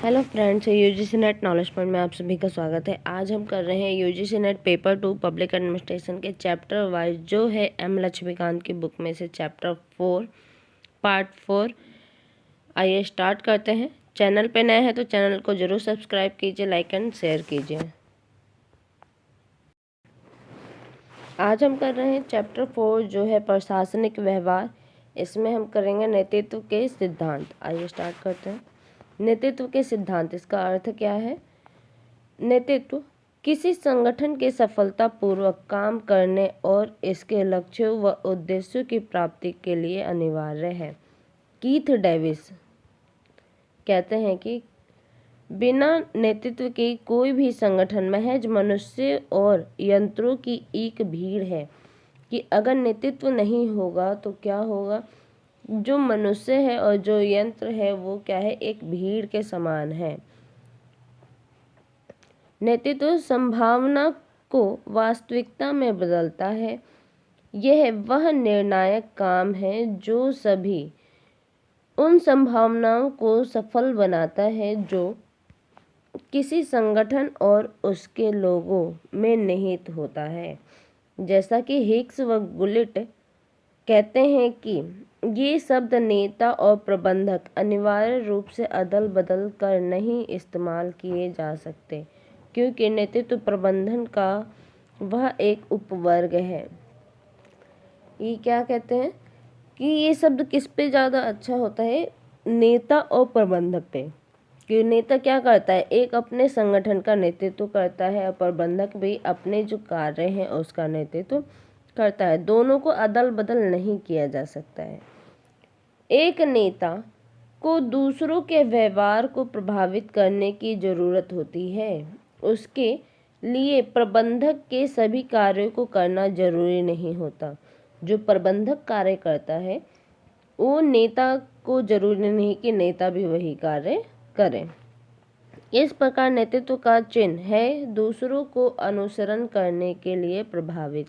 Hello friends, UGC net knowledge point में आप सभी का स्वागत है। आज हम कर रहे हैं UGC net paper 2 public administration के चैप्टर वाइज, जो है एम लक्ष्मीकांत की बुक में से चैप्टर 4 पार्ट 4। आइए स्टार्ट करते हैं। चैनल पे नए हैं तो चैनल को जरूर सब्सक्राइब कीजिए, लाइक एंड शेयर कीजिए। आज हम कर रहे हैं चैप्टर 4 जो है प्रशासनिक व्यवहार। इसमें हम करेंगे नेतृत्व के सिद्धांत। आइए स्टार्ट करते हैं। नेतृत्व के सिद्धांत, इसका अर्थ क्या है? नेतृत्व किसी संगठन के सफलतापूर्वक काम करने और इसके लक्ष्यों व उद्देश्यों की प्राप्ति के लिए अनिवार्य है। कीथ डेविस कहते हैं कि बिना नेतृत्व के कोई भी संगठन महज मनुष्य और यंत्रों की एक भीड़ है, कि अगर नेतृत्व नहीं होगा तो क्या होगा? जो मनुष्य है और जो यंत्र है वो क्या है? एक भीड़ के समान है। नेतृत्व संभावना को वास्तविकता में बदलता है। यह वह निर्णायक काम है जो सभी उन संभावनाओं को सफल बनाता है जो किसी संगठन और उसके लोगों में निहित होता है। जैसा कि हिक्स व गुलिट कहते हैं कि ये शब्द नेता और प्रबंधक अनिवार्य रूप से अदल बदल कर नहीं इस्तेमाल किए जा सकते, क्योंकि नेतृत्व प्रबंधन का वह एक उपवर्ग है। ये क्या कहते हैं कि ये शब्द किस पे ज़्यादा अच्छा होता है? नेता और प्रबंधक पे। कि नेता क्या करता है? एक अपने संगठन का नेतृत्व करता है और प्रबंधक भी अपने जो कार्य हैं उसका नेतृत्व करता है। दोनों को अदल बदल नहीं किया जा सकता है। एक नेता को दूसरों के व्यवहार को प्रभावित करने की जरूरत होती है। उसके लिए प्रबंधक के सभी कार्यों को करना जरूरी नहीं होता। जो प्रबंधक कार्य करता है वो नेता को जरूरी नहीं कि नेता भी वही कार्य करे। इस प्रकार नेतृत्व का चिन्ह है दूसरों को अनुसरण करने के लिए प्रभावित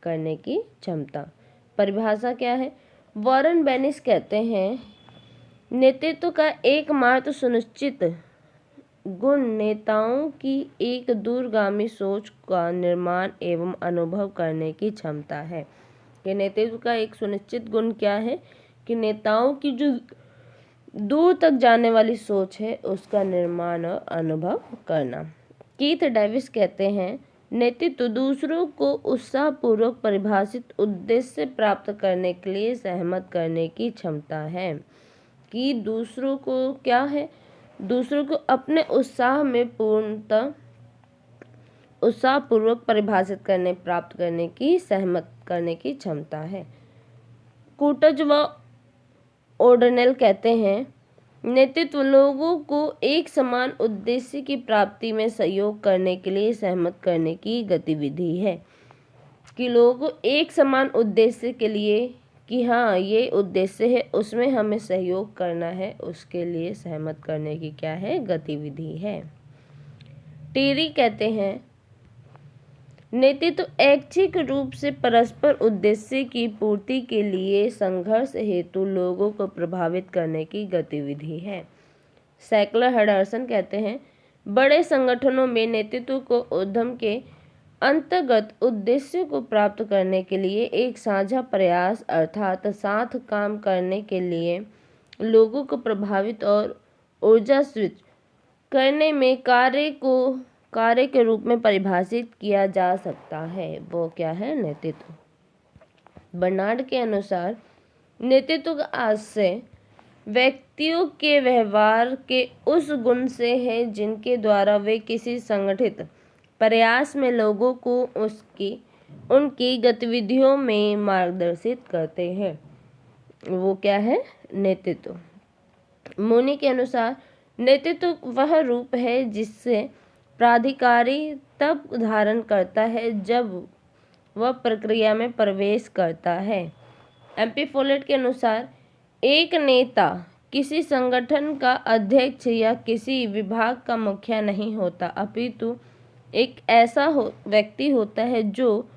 करने की क्षमता। परिभाषा क्या है? वॉरेन बेनिस कहते हैं, नेतृत्व का एकमात्र सुनिश्चित गुण नेताओं की एक दूरगामी सोच का निर्माण एवं अनुभव करने की क्षमता है। कि नेतृत्व का एक सुनिश्चित गुण क्या है? कि नेताओं की जो दूर तक जाने वाली सोच है उसका निर्माण और अनुभव करना। कीथ डेविस कहते हैं, नेतृत्व दूसरों को उत्साहपूर्वक परिभाषित उद्देश्य प्राप्त करने के लिए सहमत करने की क्षमता है। कि दूसरों को क्या है? दूसरों को अपने उत्साह में पूर्णतः उत्साहपूर्वक परिभाषित करने, प्राप्त करने की, सहमत करने की क्षमता है। कूटज व ओडनेल कहते हैं, नेतृत्व लोगों को एक समान उद्देश्य की प्राप्ति में सहयोग करने के लिए सहमत करने की गतिविधि है। कि लोगों को एक समान उद्देश्य के लिए, कि हाँ ये उद्देश्य है, उसमें हमें सहयोग करना है, उसके लिए सहमत करने की क्या है? गतिविधि है। टेरी कहते हैं, नेतृत्व ऐच्छिक रूप से परस्पर उद्देश्य की पूर्ति के लिए संघर्ष हेतु लोगों को प्रभावित करने की गतिविधि है। सैकलर हेडरसन कहते हैं, बड़े संगठनों में नेतृत्व को उद्यम के अंतर्गत उद्देश्यों को प्राप्त करने के लिए एक साझा प्रयास अर्थात साथ काम करने के लिए लोगों को प्रभावित और ऊर्जा स्विच करने में कार्य के रूप में परिभाषित किया जा सकता है। वो क्या है? नेतृत्व। बर्नार्ड के अनुसार नेतृत्व का आशय व्यक्तियों के व्यवहार के उस गुण से है जिनके द्वारा वे किसी संगठित प्रयास में लोगों को उनकी गतिविधियों में मार्गदर्शित करते हैं। वो क्या है? नेतृत्व। मूनी के अनुसार नेतृत्व वह रूप है जिससे प्राधिकारी तब धारण करता है जब वह प्रक्रिया में प्रवेश करता है। एमपी फोलेट के अनुसार एक नेता किसी संगठन का अध्यक्ष या किसी विभाग का मुखिया नहीं होता, अपितु एक ऐसा व्यक्ति होता है जो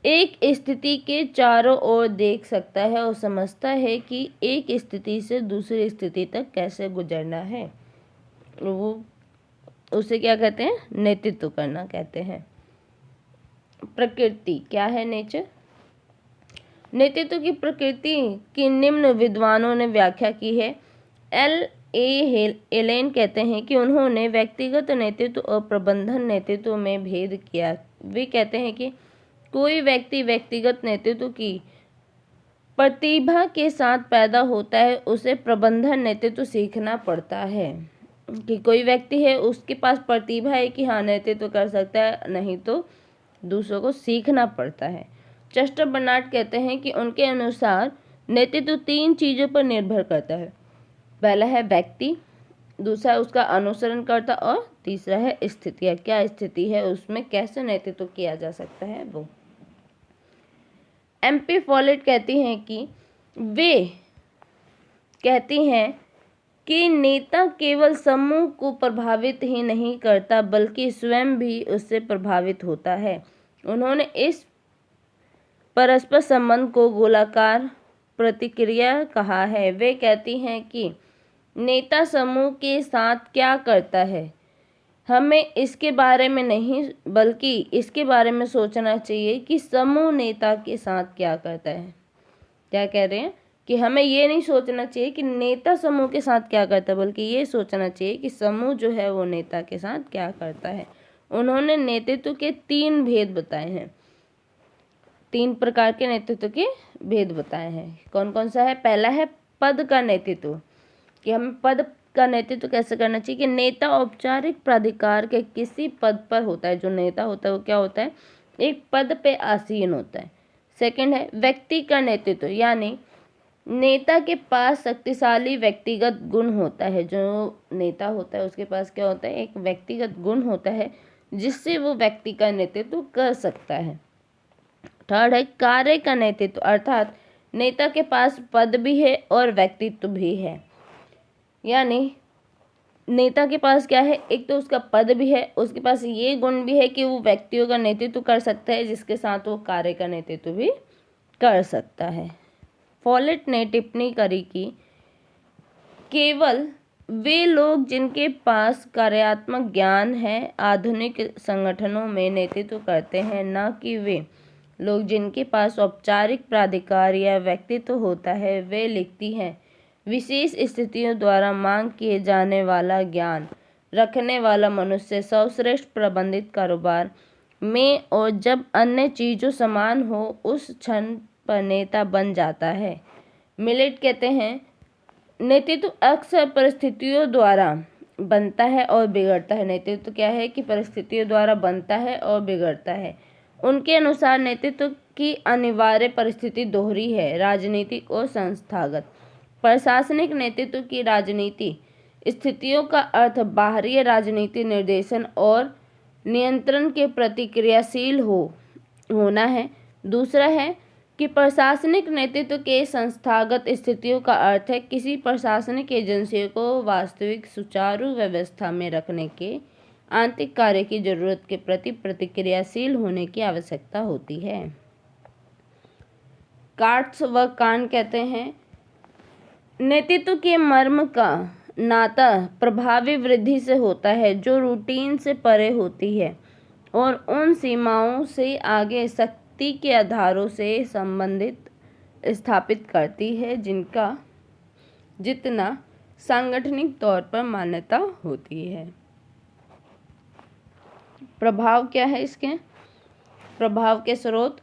एक स्थिति के चारों ओर देख सकता है और समझता है कि एक स्थिति से दूसरी स्थिति तक कैसे गुजरना है। वो उसे क्या कहते हैं? नेतृत्व करना कहते हैं। प्रकृति क्या है? नेचर। नेतृत्व की प्रकृति की निम्न विद्वानों ने व्याख्या की है। एलेन कहते हैं कि उन्होंने व्यक्तिगत नेतृत्व और प्रबंधन नेतृत्व में भेद किया। वे कहते हैं कि कोई व्यक्ति व्यक्तिगत नेतृत्व की प्रतिभा के साथ पैदा होता है, उसे प्रबंधन नेतृत्व सीखना पड़ता है। कि कोई व्यक्ति है, उसके पास प्रतिभा है कि हाँ नेतृत्व कर सकता है, नहीं तो दूसरों को सीखना पड़ता है। चेस्टर बर्नार्ड कहते हैं कि उनके अनुसार नेतृत्व 3 चीज़ों पर निर्भर करता है। पहला है व्यक्ति, दूसरा है उसका अनुसरणकर्ता और तीसरा है स्थितियाँ। क्या स्थिति है, उसमें कैसे नेतृत्व किया जा सकता है वो। MP फॉलेट कहती हैं कि वे कहती हैं कि नेता केवल समूह को प्रभावित ही नहीं करता बल्कि स्वयं भी उससे प्रभावित होता है। उन्होंने इस परस्पर संबंध को गोलाकार प्रतिक्रिया कहा है। वे कहती हैं कि नेता समूह के साथ क्या करता है, हमें इसके बारे में नहीं बल्कि इसके बारे में सोचना चाहिए कि समूह नेता के साथ क्या करता है। क्या कह रहे हैं कि हमें ये नहीं सोचना चाहिए कि नेता समूह के साथ क्या करता है, बल्कि ये सोचना चाहिए कि समूह जो है वो नेता के साथ क्या करता है। उन्होंने नेतृत्व के 3 भेद बताए हैं। 3 प्रकार के नेतृत्व के भेद बताए हैं। कौन कौन सा है? पहला है पद का नेतृत्व, कि हमें पद का नेतृत्व कैसे करना चाहिए। कि नेता औपचारिक प्राधिकार के किसी पद पर होता है। जो नेता होता है वो क्या होता है? एक पद पे आसीन होता है। सेकंड है व्यक्ति का नेतृत्व, यानी नेता के पास शक्तिशाली व्यक्तिगत गुण होता है। जो नेता होता है उसके पास क्या होता है? एक व्यक्तिगत गुण होता है जिससे वो व्यक्ति का नेतृत्व कर सकता है। थर्ड है कार्य का नेतृत्व, अर्थात नेता के पास पद भी है और व्यक्तित्व भी है। यानी नेता के पास क्या है? एक तो उसका पद भी है, उसके पास ये गुण भी है कि वो व्यक्तियों का नेतृत्व कर सकता है, जिसके साथ वो कार्य का नेतृत्व भी कर सकता है। फॉलेट ने टिप्पणी करी कि केवल वे लोग जिनके पास कार्यात्मक ज्ञान है आधुनिक संगठनों में नेतृत्व करते हैं, न कि वे लोग जिनके पास औपचारिक प्राधिकार या व्यक्तित्व होता है। वे लिखती हैं, विशेष स्थितियों द्वारा मांग किए जाने वाला ज्ञान रखने वाला मनुष्य सर्वश्रेष्ठ प्रबंधित कारोबार में और जब अन्य चीज़ों समान हो उस क्षण पर नेता बन जाता है। मिलेट कहते हैं नेतृत्व अक्सर परिस्थितियों द्वारा बनता है और बिगड़ता है। नेतृत्व क्या है? कि परिस्थितियों द्वारा बनता है और बिगड़ता है। उनके अनुसार नेतृत्व की अनिवार्य परिस्थिति दोहरी है, राजनीतिक और संस्थागत। प्रशासनिक नेतृत्व की राजनीति स्थितियों का अर्थ बाहरी राजनीति निर्देशन और नियंत्रण के प्रति क्रियाशील होना है। दूसरा है कि प्रशासनिक नेतृत्व के संस्थागत स्थितियों का अर्थ है किसी प्रशासनिक एजेंसी को वास्तविक सुचारू व्यवस्था में रखने के आंतरिक कार्य की जरूरत के प्रति प्रतिक्रियाशील होने की आवश्यकता होती है। कार्ट्स व कान कहते हैं नेतृत्व के मर्म का नाता प्रभावी वृद्धि से होता है जो रूटीन से परे होती है और उन सीमाओं से आगे शक्ति के आधारों से संबंधित स्थापित करती है जिनका जितना सांगठनिक तौर पर मान्यता होती है। प्रभाव क्या है इसके? प्रभाव के स्रोत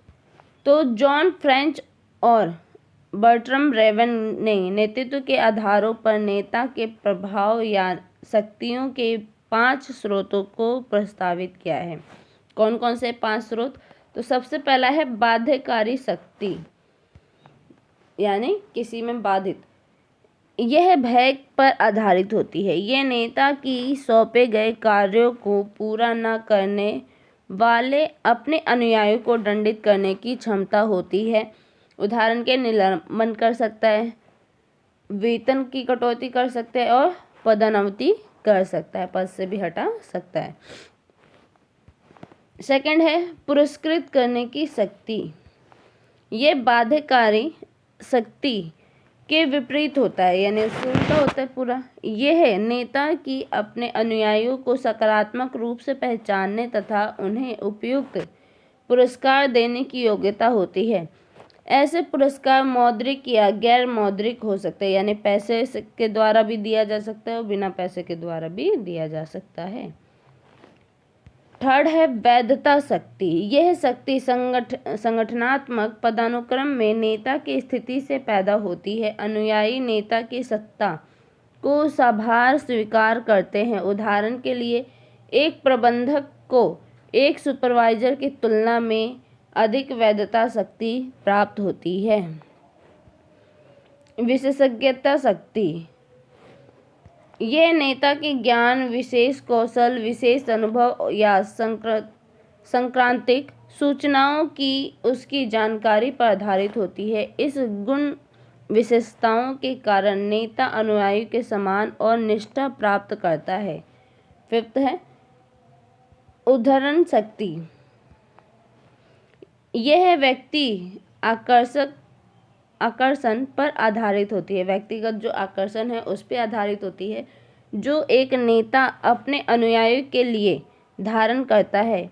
तो जॉन फ्रेंच और बर्ट्रम रेवन ने नेतृत्व के आधारों पर नेता के प्रभाव या शक्तियों के 5 स्रोतों को प्रस्तावित किया है। कौन कौन से 5 स्रोत? तो सबसे पहला है बाध्यकारी शक्ति, यानी किसी में बाधित। यह भय पर आधारित होती है। यह नेता की सौंपे गए कार्यों को पूरा न करने वाले अपने अनुयायियों को दंडित करने की क्षमता होती है। उदाहरण के निलंबन कर सकता है, वेतन की कटौती कर सकता है और पदोन्नति कर सकता है, पद से भी हटा सकता है। सेकंड है पुरस्कृत करने की शक्ति। ये बाध्यकारी शक्ति के विपरीत होता है, यानी उससे उल्टा होता है पूरा। यह है नेता की अपने अनुयायियों को सकारात्मक रूप से पहचानने तथा उन्हें उपयुक्त पुरस्कार देने की योग्यता होती है। ऐसे पुरस्कार मौद्रिक या गैर मौद्रिक हो सकते हैं, यानी पैसे के द्वारा भी दिया जा सकता है और बिना पैसे के द्वारा भी दिया जा सकता है। थर्ड है वैधता शक्ति। यह शक्ति संगठनात्मक पदानुक्रम में नेता की स्थिति से पैदा होती है। अनुयायी नेता की सत्ता को साभार स्वीकार करते हैं। उदाहरण के लिए एक प्रबंधक को एक सुपरवाइजर की तुलना में अधिक वैधता शक्ति प्राप्त होती है। विशेषज्ञता शक्ति। यह नेता के ज्ञान, विशेष कौशल, विशेष अनुभव या सांक्रातिक सूचनाओं की उसकी जानकारी पर आधारित होती है। इस गुण विशेषताओं के कारण नेता अनुयायी के सम्मान और निष्ठा प्राप्त करता है। फिफ्थ है उद्धरण शक्ति। यह व्यक्ति आकर्षण पर आधारित होती है। व्यक्तिगत जो आकर्षण है उस पर आधारित होती है, जो एक नेता अपने अनुयायी के लिए धारण करता है।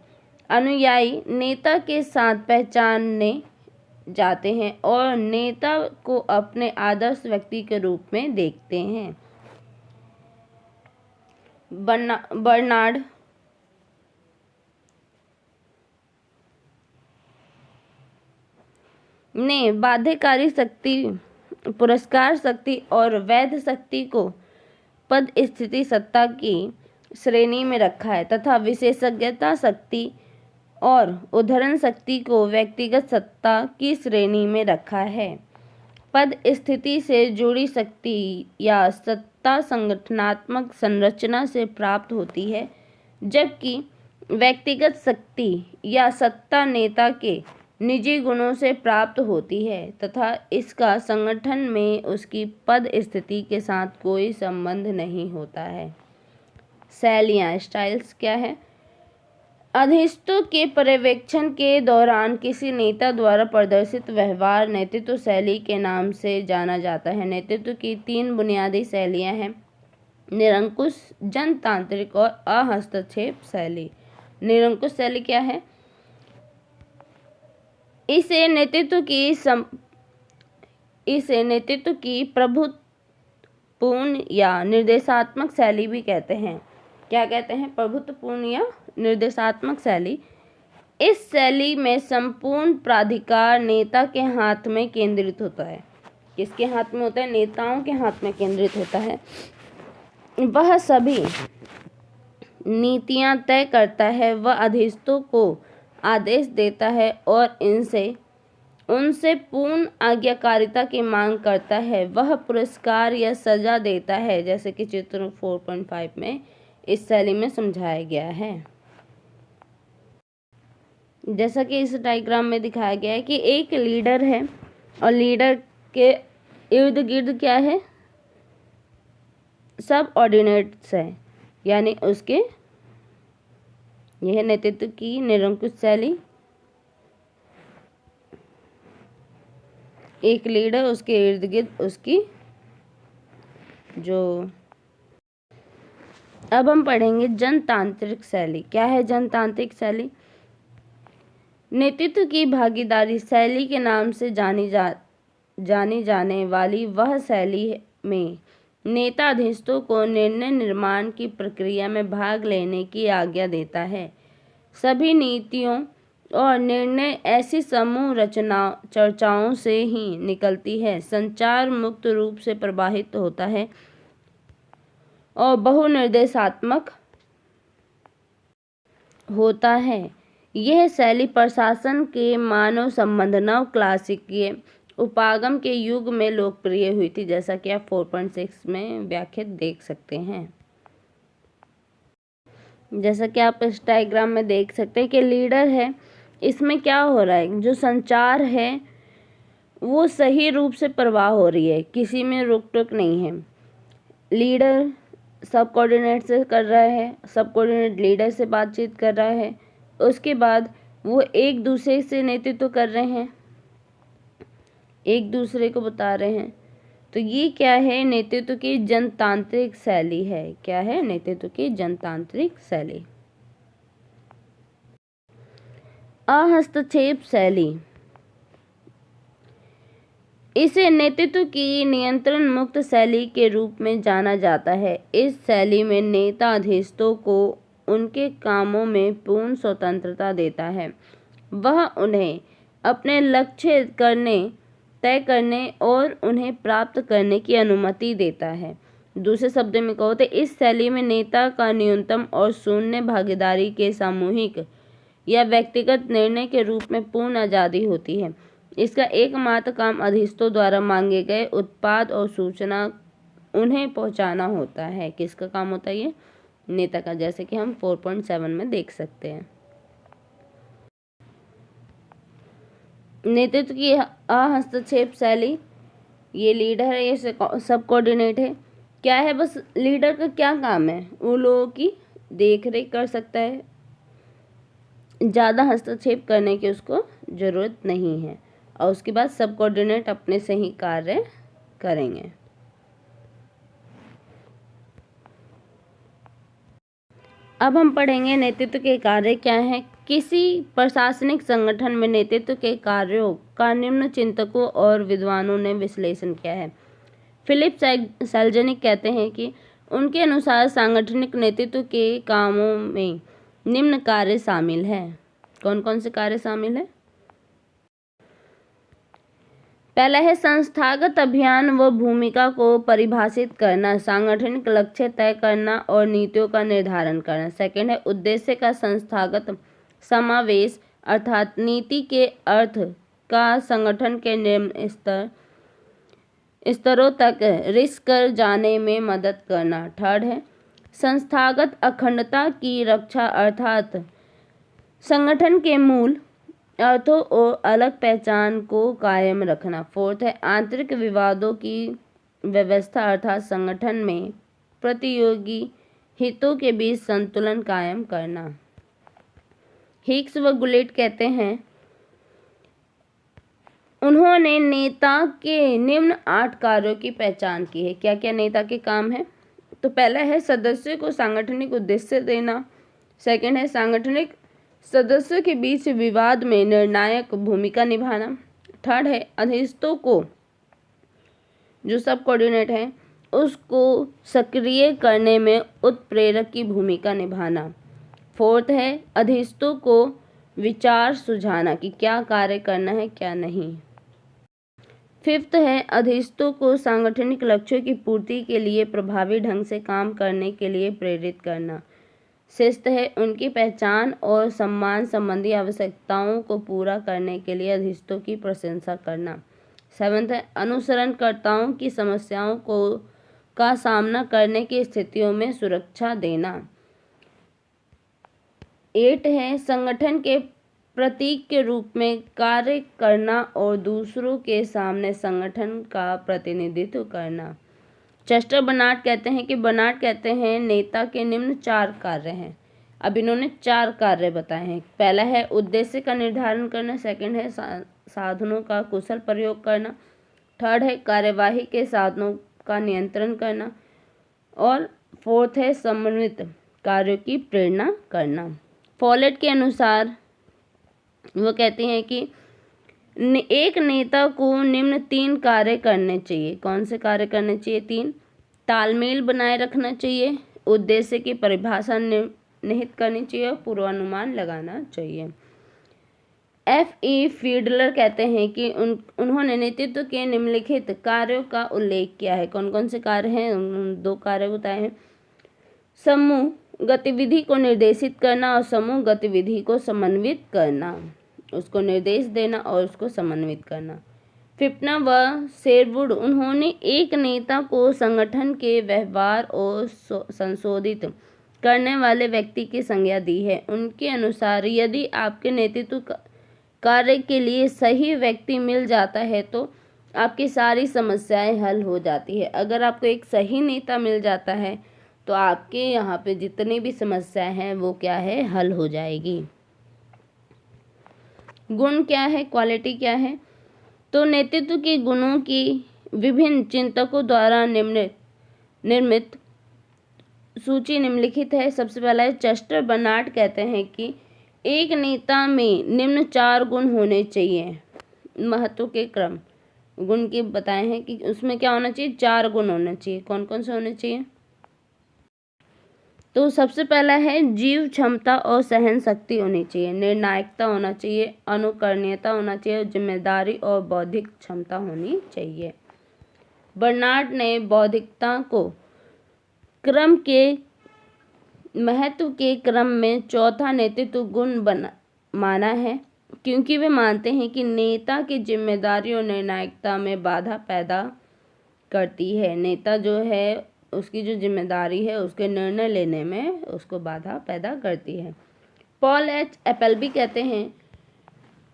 अनुयायी नेता के साथ पहचाने जाते हैं और नेता को अपने आदर्श व्यक्ति के रूप में देखते हैं। बर्नार्ड ने बाध्यकारी शक्ति, पुरस्कार शक्ति और वैध शक्ति को पद, स्थिति, सत्ता की श्रेणी में रखा है तथा विशेषज्ञता शक्ति और उद्धरण शक्ति को व्यक्तिगत सत्ता की श्रेणी में रखा है। पद, स्थिति से जुड़ी शक्ति या सत्ता संगठनात्मक संरचना से प्राप्त होती है, जबकि व्यक्तिगत शक्ति या सत्ता नेता के निजी गुणों से प्राप्त होती है तथा इसका संगठन में उसकी पद स्थिति के साथ कोई संबंध नहीं होता है। शैलियाँ, स्टाइल्स क्या है? अधिष्ठों के पर्यवेक्षण के दौरान किसी नेता द्वारा प्रदर्शित व्यवहार नेतृत्व शैली के नाम से जाना जाता है। नेतृत्व की 3 बुनियादी शैलियाँ हैं: निरंकुश, जनतांत्रिक और अहस्तक्षेप शैली। निरंकुश शैली क्या है? इसे नेतृत्व की प्रभुत्वपूर्ण या निर्देशात्मक शैली भी कहते हैं। क्या कहते हैं? प्रभुत्वपूर्ण या निर्देशात्मक शैली। इस शैली में संपूर्ण प्राधिकार नेता के हाथ में केंद्रित होता है। किसके हाथ में होता है? नेताओं के हाथ में केंद्रित होता है। वह सभी नीतियां तय करता है, वह अधिष्ठों को आदेश देता है और उनसे पूर्ण आज्ञाकारिता की मांग करता है। वह पुरस्कार या सजा देता है, जैसे कि चित्र 4.5 में इस शैली में समझाया गया है। जैसा कि इस डायग्राम में दिखाया गया है कि एक लीडर है और लीडर के इर्द गिर्द क्या है? सब ऑर्डिनेट्स है, यानी उसके यह नेतृत्व की निरंकुश शैली। एक लीडर, उसके इर्द गिर्द उसकी जो। अब हम पढ़ेंगे जनतांत्रिक शैली। क्या है जनतांत्रिक शैली? नेतृत्व की भागीदारी शैली के नाम से जानी जाने वाली वह शैली में नेता अधिष्ठों को निर्णय निर्माण की प्रक्रिया में भाग लेने की आज्ञा देता है। सभी नीतियों और निर्णय ऐसी समूह चर्चाओं से ही निकलती है। संचार मुक्त रूप से प्रवाहित होता है और बहुनिर्देशात्मक होता है। यह शैली प्रशासन के मानव संबंध नव क्लासिकीय उपागम के युग में लोकप्रिय हुई थी, जैसा कि आप 4.6 में व्याख्या देख सकते हैं। जैसा कि आप इस डायग्राम में देख सकते हैं कि लीडर है, इसमें क्या हो रहा है? जो संचार है वो सही रूप से प्रवाह हो रही है, किसी में रुक टुक नहीं है। लीडर सब कोऑर्डिनेट से कर रहा है, सब कोऑर्डिनेट लीडर से बातचीत कर रहा है, उसके बाद वो एक दूसरे से नेतृत्व कर रहे हैं, एक दूसरे को बता रहे हैं। तो ये क्या है? नेतृत्व की जनतांत्रिक शैली है। क्या है? नेतृत्व की जनतांत्रिक शैली। अहस्तक्षेप शैली, इसे नेतृत्व की नियंत्रण मुक्त शैली के रूप में जाना जाता है। इस शैली में नेता अधीनस्थों को उनके कामों में पूर्ण स्वतंत्रता देता है। वह उन्हें अपने लक्ष्य तय करने और उन्हें प्राप्त करने की अनुमति देता है। दूसरे शब्द में कहो तो इस शैली में नेता का न्यूनतम और शून्य भागीदारी के सामूहिक या व्यक्तिगत निर्णय के रूप में पूर्ण आज़ादी होती है। इसका एकमात्र काम अधीनस्थों द्वारा मांगे गए उत्पाद और सूचना उन्हें पहुंचाना होता है। किसका काम होता है? ये नेता का, जैसे कि हम 4.7 में देख सकते हैं। नेतृत्व की अहस्तक्षेप शैली, ये लीडर है, ये सब कोऑर्डिनेट है। क्या है? बस लीडर का क्या काम है? वो लोगों की देख रेख कर सकता है, ज़्यादा हस्तक्षेप करने की उसको ज़रूरत नहीं है। और उसके बाद सब कोऑर्डिनेट अपने से ही कार्य करेंगे। अब हम पढ़ेंगे नेतृत्व के कार्य क्या हैं। किसी प्रशासनिक संगठन में नेतृत्व के कार्यों का निम्न चिंतकों और विद्वानों ने विश्लेषण किया है। फिलिप सेल्जनिक कहते हैं कि उनके अनुसार सांगठनिक नेतृत्व के कामों में निम्न कार्य शामिल हैं। कौन कौन से कार्य शामिल हैं? पहला है संस्थागत अभियान व भूमिका को परिभाषित करना, सांगठनिक लक्ष्य तय करना और नीतियों का निर्धारण करना। सेकंड है उद्देश्य का संस्थागत समावेश, अर्थात नीति के अर्थ का संगठन के निम्न स्तरों तक रिस्क कर जाने में मदद करना। थर्ड है संस्थागत अखंडता की रक्षा, अर्थात संगठन के मूल अर्थों और अलग पहचान को कायम रखना। फोर्थ है आंतरिक विवादों की व्यवस्था, अर्थात संगठन में प्रतियोगी हितों के बीच संतुलन कायम करना। हिक्स व गुलेट कहते हैं उन्होंने नेता के निम्न 8 कार्यों की पहचान की है। क्या क्या नेता के काम है? तो पहला है सदस्यों को सांगठनिक उद्देश्य देना। सेकंड है सांगठनिक सदस्यों के बीच विवाद में निर्णायक भूमिका निभाना। थर्ड है अधीनस्थों को, जो सब कोऑर्डिनेट है, उसको सक्रिय करने में उत्प्रेरक की भूमिका निभाना। फोर्थ है अधीनस्थों को विचार सुझाना कि क्या कार्य करना है क्या नहीं। फिफ्थ है अधीनस्थों को सांगठनिक लक्ष्यों की पूर्ति के लिए प्रभावी ढंग से काम करने के लिए प्रेरित करना। सिक्स्थ है उनकी पहचान और सम्मान संबंधी आवश्यकताओं को पूरा करने के लिए अधीनस्थों की प्रशंसा करना। सेवंथ है अनुसरणकर्ताओं की समस्याओं का सामना करने की स्थितियों में सुरक्षा देना। 8 है संगठन के प्रतीक के रूप में कार्य करना और दूसरों के सामने संगठन का प्रतिनिधित्व करना। चेस्टर बर्नार्ड कहते हैं नेता के निम्न 4 कार्य हैं। अब इन्होंने 4 कार्य बताए हैं। पहला है उद्देश्य का निर्धारण करना। सेकंड है साधनों का कुशल प्रयोग करना। थर्ड है कार्यवाही के साधनों का नियंत्रण करना। और फोर्थ है समन्वित कार्यों की प्रेरणा करना। फॉलेट के अनुसार वो कहते हैं कि एक नेता को निम्न 3 कार्य करने चाहिए। कौन से कार्य करने चाहिए? 3। तालमेल बनाए रखना चाहिए, उद्देश्य की परिभाषा निहित करनी चाहिए और पूर्वानुमान लगाना चाहिए। F.E. फीडलर कहते हैं कि उन्होंने नेतृत्व के निम्नलिखित कार्यों का उल्लेख किया है। कौन कौन से कार्य हैं? 2 कार्य बताए हैं। समूह गतिविधि को निर्देशित करना और समूह गतिविधि को समन्वित करना, उसको निर्देश देना और उसको समन्वित करना। फिप्ना व शेरवुड उन्होंने एक नेता को संगठन के व्यवहार और संशोधित करने वाले व्यक्ति की संज्ञा दी है। उनके अनुसार यदि आपके नेतृत्व कार्य के लिए सही व्यक्ति मिल जाता है तो आपकी सारी समस्याएं हल हो जाती है। अगर आपको एक सही नेता मिल जाता है तो आपके यहाँ पे जितनी भी समस्याएं हैं वो क्या है? हल हो जाएगी। गुण क्या है, क्वालिटी क्या है? तो नेतृत्व के गुणों की विभिन्न चिंतकों द्वारा निर्मित सूची निम्नलिखित है। सबसे पहला है चेस्टर बर्नार्ड कहते हैं कि एक नेता में निम्न 4 गुण होने चाहिए। महत्व के क्रम गुण के बताए हैं कि उसमें क्या होना चाहिए, 4 गुण होना चाहिए। कौन कौन से होने चाहिए? तो सबसे पहला है जीव क्षमता और सहन शक्ति होनी चाहिए, निर्णायकता होना चाहिए, अनुकरणीयता होना चाहिए, जिम्मेदारी और बौद्धिक क्षमता होनी चाहिए। बर्नार्ड ने बौद्धिकता को क्रम के महत्व के क्रम में चौथा नेतृत्व गुण माना है, क्योंकि वे मानते हैं कि नेता की जिम्मेदारी और निर्णायकता में बाधा पैदा करती है। नेता जो है उसकी जो जिम्मेदारी है उसके निर्णय लेने में उसको बाधा पैदा करती है। पॉल एच एपलबी कहते हैं,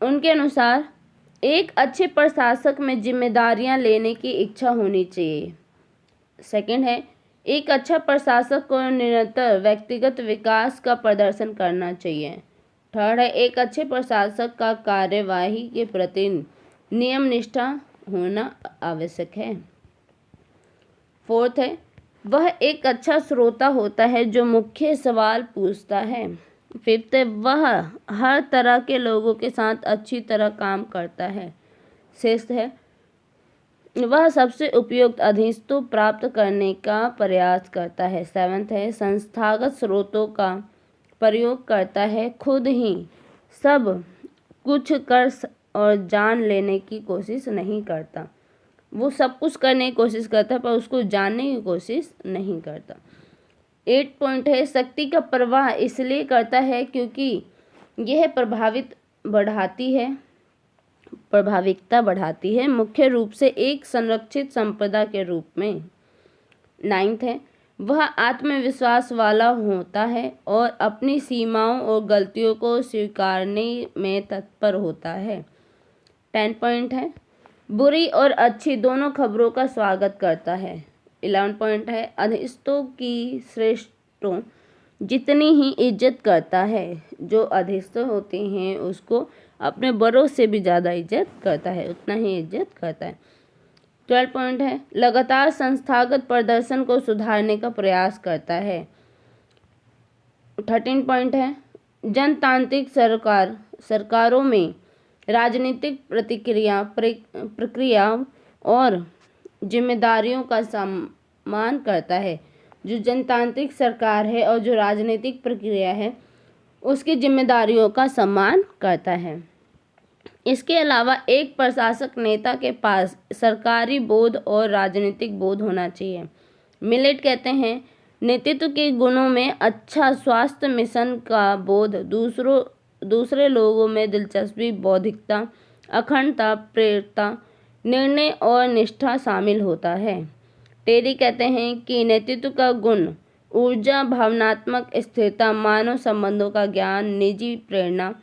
उनके अनुसार एक अच्छे प्रशासक में जिम्मेदारियां लेने की इच्छा होनी चाहिए। सेकंड है एक अच्छा प्रशासक को निरंतर व्यक्तिगत विकास का प्रदर्शन करना चाहिए। थर्ड है एक अच्छे प्रशासक का कार्यवाही के प्रति नियम निष्ठा होना आवश्यक है। फोर्थ है वह एक अच्छा श्रोता होता है जो मुख्य सवाल पूछता है। फिफ्थ है वह हर तरह के लोगों के साथ अच्छी तरह काम करता है। सिक्स्थ है वह सबसे उपयुक्त अधिष्ठों प्राप्त करने का प्रयास करता है। सेवन्थ है संस्थागत स्रोतों का प्रयोग करता है, खुद ही सब कुछ कर और जान लेने की कोशिश नहीं करता। वो सब कुछ करने की कोशिश करता है पर उसको जानने की कोशिश नहीं करता। 8 पॉइंट है शक्ति का प्रवाह इसलिए करता है क्योंकि यह प्रभाविकता बढ़ाती है, मुख्य रूप से एक संरक्षित संपदा के रूप में। 9th है वह आत्मविश्वास वाला होता है और अपनी सीमाओं और गलतियों को स्वीकारने में तत्पर होता है। 10 पॉइंट है बुरी और अच्छी दोनों खबरों का स्वागत करता है। 11 पॉइंट है अधिष्ठों की श्रेष्ठों जितनी ही इज्जत करता है, जो अधिष्ठ होते हैं उसको अपने बड़ों से भी ज़्यादा इज्जत करता है, उतना ही इज्जत करता है। 12 पॉइंट है लगातार संस्थागत प्रदर्शन को सुधारने का प्रयास करता है। 13 पॉइंट है जनतांत्रिक सरकारों में राजनीतिक प्रक्रिया और जिम्मेदारियों का सम्मान करता है। जो जनतांत्रिक सरकार है और जो राजनीतिक प्रक्रिया है उसकी जिम्मेदारियों का सम्मान करता है। इसके अलावा एक प्रशासक नेता के पास सरकारी बोध और राजनीतिक बोध होना चाहिए। मिलेट कहते हैं नेतृत्व के गुणों में अच्छा स्वास्थ्य मिशन का बोध, दूसरे लोगों में दिलचस्पी, बौद्धिकता, अखंडता, प्रेरकता, निर्णय और निष्ठा शामिल होता है। टेरी कहते हैं कि नेतृत्व का गुण ऊर्जा, भावनात्मक स्थिरता, मानव संबंधों का ज्ञान, निजी प्रेरणा,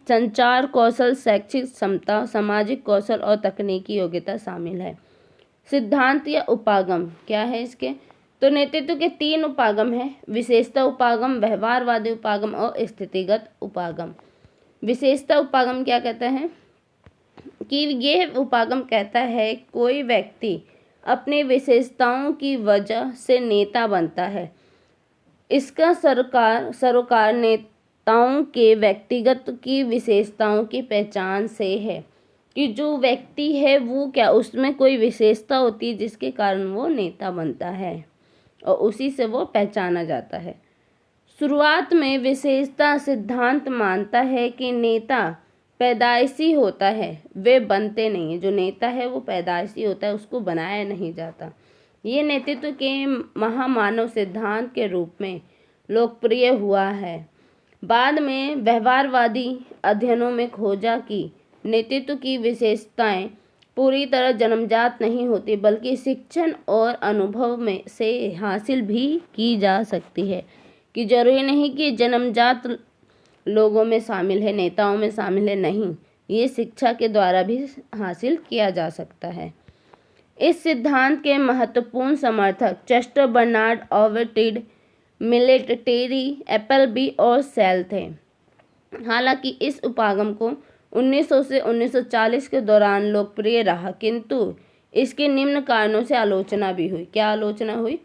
संचार कौशल, शैक्षिक क्षमता, सामाजिक कौशल और तकनीकी योग्यता शामिल है। सिद्धांत या उपागम क्या है इसके? तो नेतृत्व के 3 उपागम हैं, विशेषता उपागम, व्यवहारवादी उपागम और स्थितिगत उपागम। विशेषता उपागम क्या कहता है कि यह उपागम कहता है कोई व्यक्ति अपनी विशेषताओं की वजह से नेता बनता है। इसका सरोकार नेताओं के व्यक्तिगत की विशेषताओं की पहचान से है कि जो व्यक्ति है वो क्या उसमें कोई विशेषता होती है जिसके कारण वो नेता बनता है और उसी से वो पहचाना जाता है। शुरुआत में विशेषता सिद्धांत मानता है कि नेता पैदाइशी होता है, वे बनते नहीं हैं। जो नेता है वो पैदाइशी होता है, उसको बनाया नहीं जाता। ये नेतृत्व के महामानव सिद्धांत के रूप में लोकप्रिय हुआ है। बाद में व्यवहारवादी अध्ययनों में खोजा कि नेतृत्व की विशेषताएं पूरी तरह जन्मजात नहीं होती बल्कि शिक्षण और अनुभव में से हासिल भी की जा सकती है, कि जरूरी नहीं कि जन्मजात लोगों में शामिल है, नेताओं में शामिल है, नहीं, ये शिक्षा के द्वारा भी हासिल किया जा सकता है। इस सिद्धांत के महत्वपूर्ण समर्थक चेस्टर बर्नार्ड, ऑवर्टिड, मिलेट, टेरी, एपलबी और सेल थे। हालांकि इस उपागम को 1900 से 1940 के दौरान लोकप्रिय रहा, किंतु इसके निम्न कारणों से आलोचना भी हुई। क्या आलोचना हुई?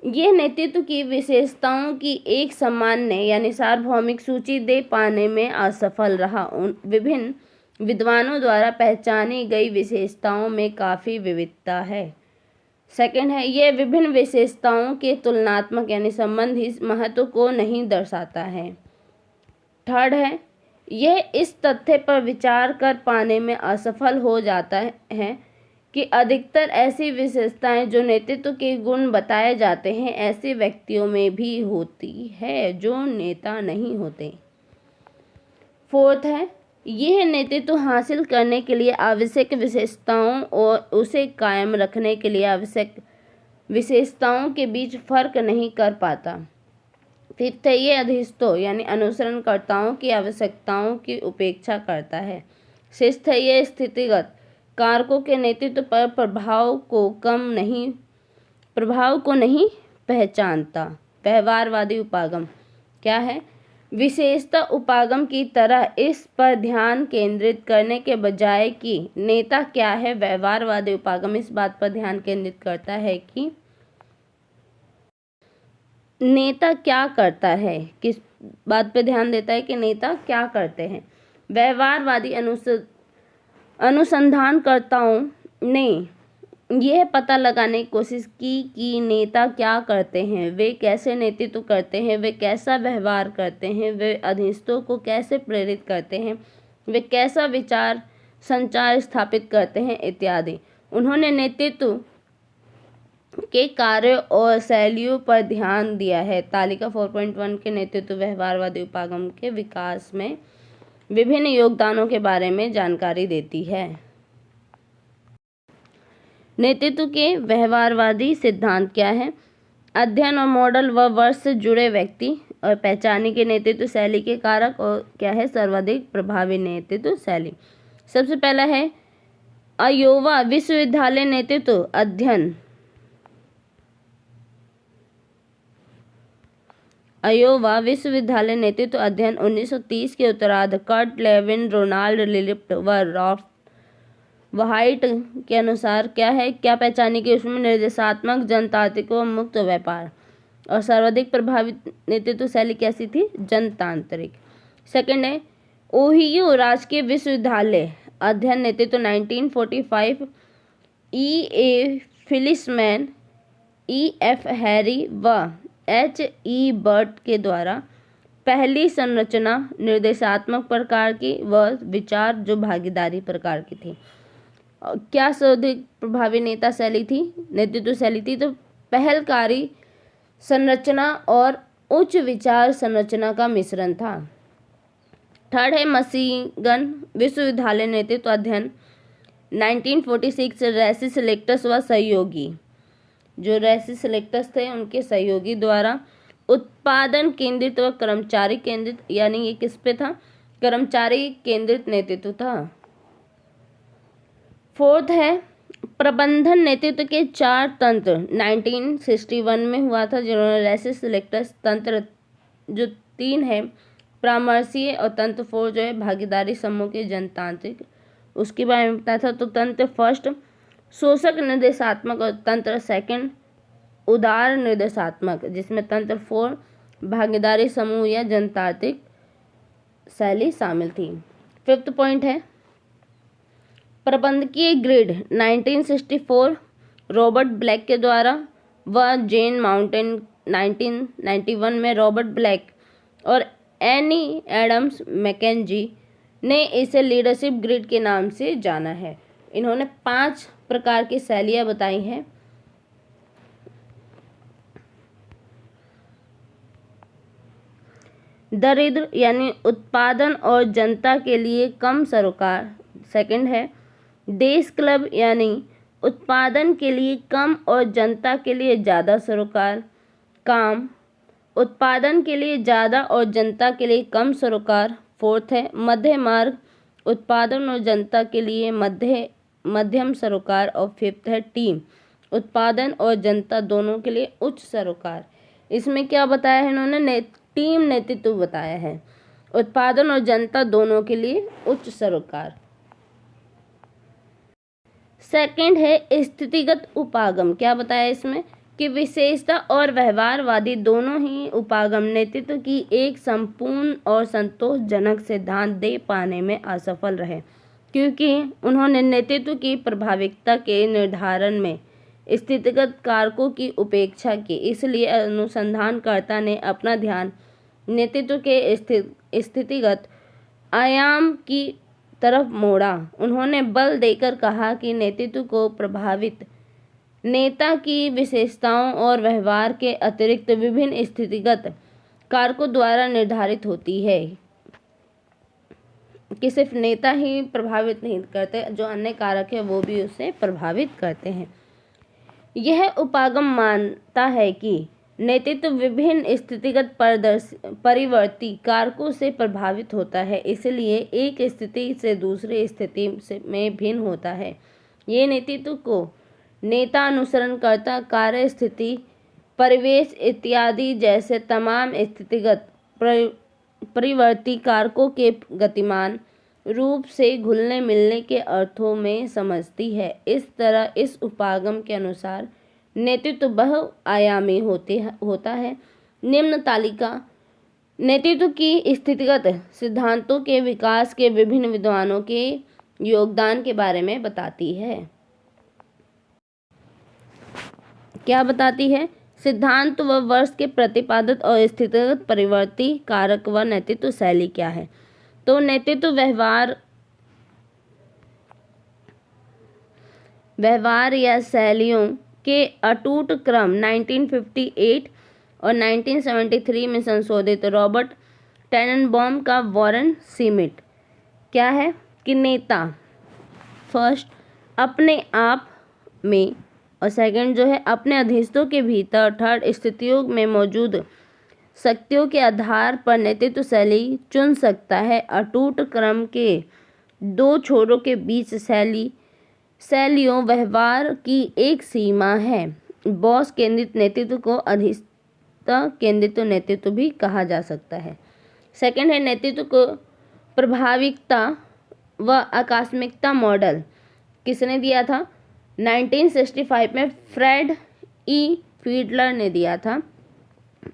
यह नेतृत्व की विशेषताओं की एक सामान्य यानी सार्वभौमिक सूची दे पाने में असफल रहा। उन विभिन्न विद्वानों द्वारा पहचानी गई विशेषताओं में काफ़ी विविधता है। सेकंड है, यह विभिन्न विशेषताओं के तुलनात्मक यानी संबंधित महत्व को नहीं दर्शाता है। थर्ड है, यह इस तथ्य पर विचार कर पाने में असफल हो जाता है कि अधिकतर ऐसी विशेषताएं जो नेतृत्व के गुण बताए जाते हैं ऐसे व्यक्तियों में भी होती है जो नेता नहीं होते। फोर्थ है, यह नेतृत्व हासिल करने के लिए आवश्यक विशेषताओं और उसे कायम रखने के लिए आवश्यक विशेषताओं के बीच फर्क नहीं कर पाता। फिफ्थ है, ये अधिष्ठों यानी अनुसरणकर्ताओं की आवश्यकताओं की उपेक्षा करता है। सिक्स्थ है, ये स्थितिगत कारकों के नेतृत्व पर प्रभाव को नहीं पहचानता। व्यवहारवादी उपागम क्या है? विशेषता उपागम की तरह इस पर ध्यान केंद्रित करने के बजाय कि नेता क्या है, व्यवहारवादी उपागम इस बात पर ध्यान केंद्रित करता है कि नेता क्या करता है। किस बात पर ध्यान देता है कि नेता क्या करते हैं। व्यवहारवादी अनुसंधानकर्ताओं ने यह पता लगाने की कोशिश की कि नेता क्या करते हैं, वे कैसे नेतृत्व करते हैं, वे कैसा व्यवहार करते हैं, वे अधीनस्थों को कैसे प्रेरित करते हैं, वे कैसा विचार संचार स्थापित करते हैं इत्यादि। उन्होंने नेतृत्व के कार्यों और शैलियों पर ध्यान दिया है। तालिका 4.1 के नेतृत्व व्यवहारवादी उपागम के विकास में विभिन्न योगदानों के बारे में जानकारी देती है। नेतृत्व के व्यवहारवादी सिद्धांत क्या है? अध्ययन और मॉडल व वर्ष से जुड़े व्यक्ति और पहचाने के नेतृत्व शैली के कारक और क्या है सर्वाधिक प्रभावी नेतृत्व शैली। सबसे पहला है अयोवा विश्वविद्यालय नेतृत्व अध्ययन। अयोवा विश्वविद्यालय नेतृत्व अध्ययन 1930 के उत्तरार्ध कर्ट लेविन, रोनाल्ड लिप्ट व रॉल्फ व्हाइट के अनुसार क्या है, क्या पहचाने की उसमें निर्देशात्मक, जनतांत्रिक व मुक्त व्यापार और सर्वाधिक प्रभावी नेतृत्व शैली कैसी थी? जनतांत्रिक। सेकंड है ओहियो राजकीय विश्वविद्यालय अध्ययन नेतृत्व 1945 E.A. फिलिसमैन, E.F. हैरी व H.E. बर्ट के द्वारा पहली संरचना निर्देशात्मक प्रकार की व विचार जो भागीदारी प्रकार की थी। क्या सर्वाधिक प्रभावी नेता शैली थी, नेतृत्व शैली थी? तो पहलकारी संरचना और उच्च विचार संरचना का मिश्रण था। थर्ड है मिशिगन विश्वविद्यालय नेतृत्व अध्ययन 1946 रेसी सिलेक्टस व सहयोगी, जो रेसी सिलेक्टस थे उनके सहयोगी द्वारा उत्पादन केंद्रित व कर्मचारी केंद्रित, यानी ये किस पे था? कर्मचारी केंद्रित नेतृत्व था। फोर्थ है प्रबंधन नेतृत्व के 4 तंत्र 1961 में हुआ था, जिन्होंने रेसी सिलेक्टस तंत्र जो 3 है परामर्शीय और तंत्र 4 जो है भागीदारी समूह के जनतांत्रिक, उसके बारे में बताया था। तो तंत्र फर्स्ट शोषक निर्देशात्मक और तंत्र सेकंड उदार निर्देशात्मक, जिसमें तंत्र 4 भागीदारी समूह या जनतांत्रिक शैली शामिल थी। फिफ्थ पॉइंट है प्रबंधकीय ग्रिड 1964 रॉबर्ट ब्लैक के द्वारा व जेन माउंटेन 1991 में रॉबर्ट ब्लैक और एनी एडम्स मैकेंजी ने इसे लीडरशिप ग्रिड के नाम से जाना है। इन्होंने 5 प्रकार की शैलियाँ बताई हैं। दरिद्र यानी उत्पादन और जनता के लिए कम सरोकार। सेकंड है देश क्लब यानी उत्पादन के लिए कम और जनता के लिए ज़्यादा सरोकार। काम उत्पादन के लिए ज़्यादा और जनता के लिए कम सरोकार। फोर्थ है मध्य मार्ग उत्पादन और जनता के लिए मध्यम सरोकार। और फिफ्थ है टीम उत्पादन और जनता दोनों के लिए उच्च सरोकार। इसमें क्या बताया है इन्होंने? टीम नेतृत्व बताया है। उत्पादन और जनता दोनों के लिए उच्च सरोकार। सेकंड है स्थितिगत उपागम। क्या बताया इसमें कि विशेषता और व्यवहारवादी दोनों ही उपागम नेतृत्व की एक संपूर्ण और संतोषजनक सिद्धांत दे पाने में असफल रहे, क्योंकि उन्होंने नेतृत्व की प्रभाविकता के निर्धारण में स्थितिगत कारकों की उपेक्षा की। इसलिए अनुसंधानकर्ता ने अपना ध्यान नेतृत्व के स्थितिगत आयाम की तरफ मोड़ा। उन्होंने बल देकर कहा कि नेतृत्व को प्रभावित नेता की विशेषताओं और व्यवहार के अतिरिक्त विभिन्न स्थितिगत कारकों द्वारा निर्धारित होती है, कि सिर्फ नेता ही प्रभावित नहीं करते, जो अन्य कारक है वो भी उसे प्रभावित करते हैं। यह उपागम मानता है कि नेतृत्व विभिन्न स्थितिगत परिवर्ती कारकों से प्रभावित होता है, इसलिए एक स्थिति से दूसरी स्थिति में भिन्न होता है। ये नेतृत्व को नेता, अनुसरणकर्ता, कार्य स्थिति, परिवेश इत्यादि जैसे तमाम स्थितिगत परिवर्ती कारकों के गतिमान रूप से घुलने मिलने के अर्थों में समझती है। इस तरह इस उपागम के अनुसार नेतृत्व बहुआयामी होता है। निम्न तालिका नेतृत्व की स्थितिगत सिद्धांतों के विकास के विभिन्न विद्वानों के योगदान के बारे में बताती है। क्या बताती है? सिद्धांत व वर्ष के प्रतिपादित और स्थितिगत परिवर्ती कारक व नेतृत्व शैली क्या है। तो नेतृत्व व्यवहार या शैलियों के अटूट क्रम 1958 और 1973 में संशोधित रॉबर्ट टेननबॉम का वॉरेन सीमिट क्या है कि नेता फर्स्ट अपने आप में और सेकंड जो है अपने अधीनस्थों के भीतर, थर्ड स्थितियों में मौजूद शक्तियों के आधार पर नेतृत्व शैली चुन सकता है। अटूट क्रम के दो छोरों के बीच शैलियों व्यवहार की एक सीमा है। बॉस केंद्रित नेतृत्व को अधीनस्थ केंद्रित नेतृत्व भी कहा जा सकता है। सेकंड है नेतृत्व को प्रभाविकता व आकस्मिकता मॉडल किसने दिया था? 1965 में फ्रेड ई फीडलर ने दिया था।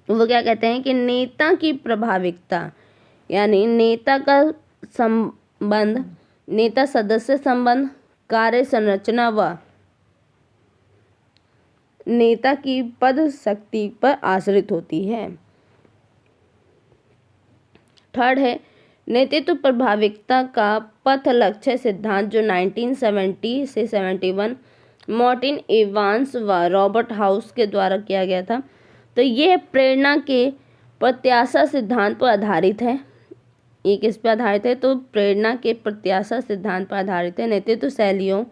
वो क्या कहते हैं कि नेता की प्रभाविकता यानी नेता का संबंध, नेता सदस्य संबंध, कार्य संरचना व नेता की पद शक्ति पर आश्रित होती है। थर्ड है नेतृत्व प्रभाविकता का पथ लक्ष्य सिद्धांत जो 1970 से 71 मार्टिन एवांस व रॉबर्ट हाउस के द्वारा किया गया था। तो ये प्रेरणा के प्रत्याशा सिद्धांत पर आधारित है। ये किस पर आधारित है? तो प्रेरणा के प्रत्याशा सिद्धांत पर आधारित है। नेतृत्व शैलियों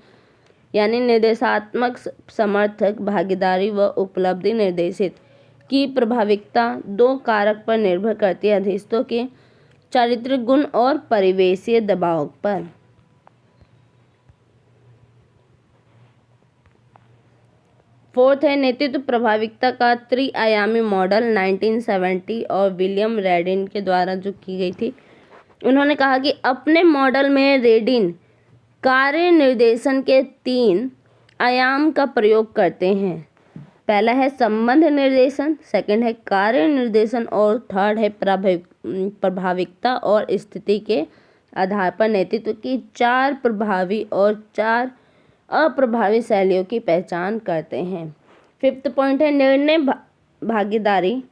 यानी निर्देशात्मक, समर्थक, भागीदारी व उपलब्धि निर्देशित की प्रभाविकता दो कारक पर निर्भर करती है, अधीनस्थों के चारित्रिक गुण और परिवेशीय दबाव पर। फोर्थ है नेतृत्व प्रभाविकता का त्रिआयामी मॉडल 1970 और विलियम रेडिन के द्वारा जो की गई थी। उन्होंने कहा कि अपने मॉडल में रेडिन कार्य निर्देशन के 3 आयाम का प्रयोग करते हैं। पहला है संबंध निर्देशन, सेकंड है कार्य निर्देशन और थर्ड है प्रभाविकता और स्थिति के आधार पर नेतृत्व की 4 प्रभावी और 4 अप्रभावी शैलियों की पहचान करते हैं। फिफ्थ पॉइंट है निर्णय भागीदारी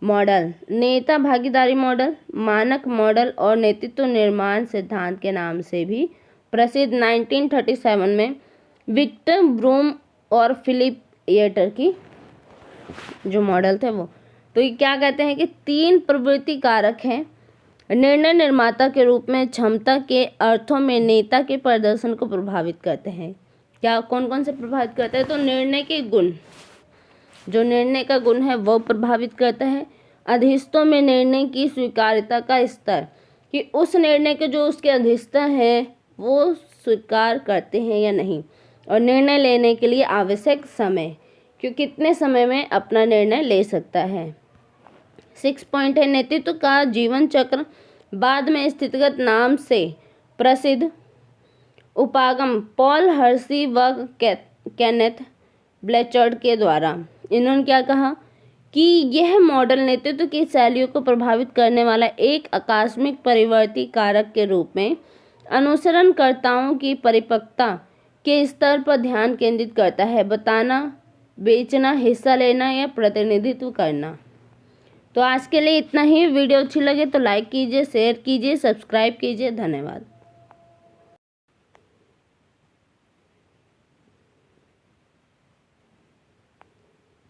मॉडल, नेता भागीदारी मॉडल, मानक मॉडल और नेतृत्व निर्माण सिद्धांत के नाम से भी प्रसिद्ध 1937 में विक्टर ब्रूम और फिलिप येटर की जो मॉडल थे वो। तो ये क्या कहते हैं कि 3 प्रवृत्ति कारक हैं निर्णय निर्माता के रूप में क्षमता के अर्थों में नेता के प्रदर्शन को प्रभावित करते हैं। क्या कौन कौन से प्रभावित करते हैं? तो निर्णय के गुण, जो निर्णय का गुण है वो प्रभावित करता है। अधीनस्थों में निर्णय की स्वीकार्यता का स्तर कि उस निर्णय के जो उसके अधीनस्थ है वो स्वीकार करते हैं या नहीं, और निर्णय लेने के लिए आवश्यक समय कि कितने समय में अपना निर्णय ले सकता है। 6 पॉइंट है नेतृत्व का जीवन चक्र बाद में स्थितिगत नाम से प्रसिद्ध उपागम पॉल हर्शी व केनेथ ब्लैचर्ड के द्वारा। इन्होंने क्या कहा कि यह मॉडल नेतृत्व की शैलियों को प्रभावित करने वाला एक आकस्मिक परिवर्ती कारक के रूप में अनुसरणकर्ताओं की परिपक्वता के स्तर पर ध्यान केंद्रित करता है, बताना, बेचना, हिस्सा लेना या प्रतिनिधित्व करना। तो आज के लिए इतना ही। वीडियो अच्छी लगे तो लाइक कीजिए, शेयर कीजिए, सब्सक्राइब कीजिए। धन्यवाद।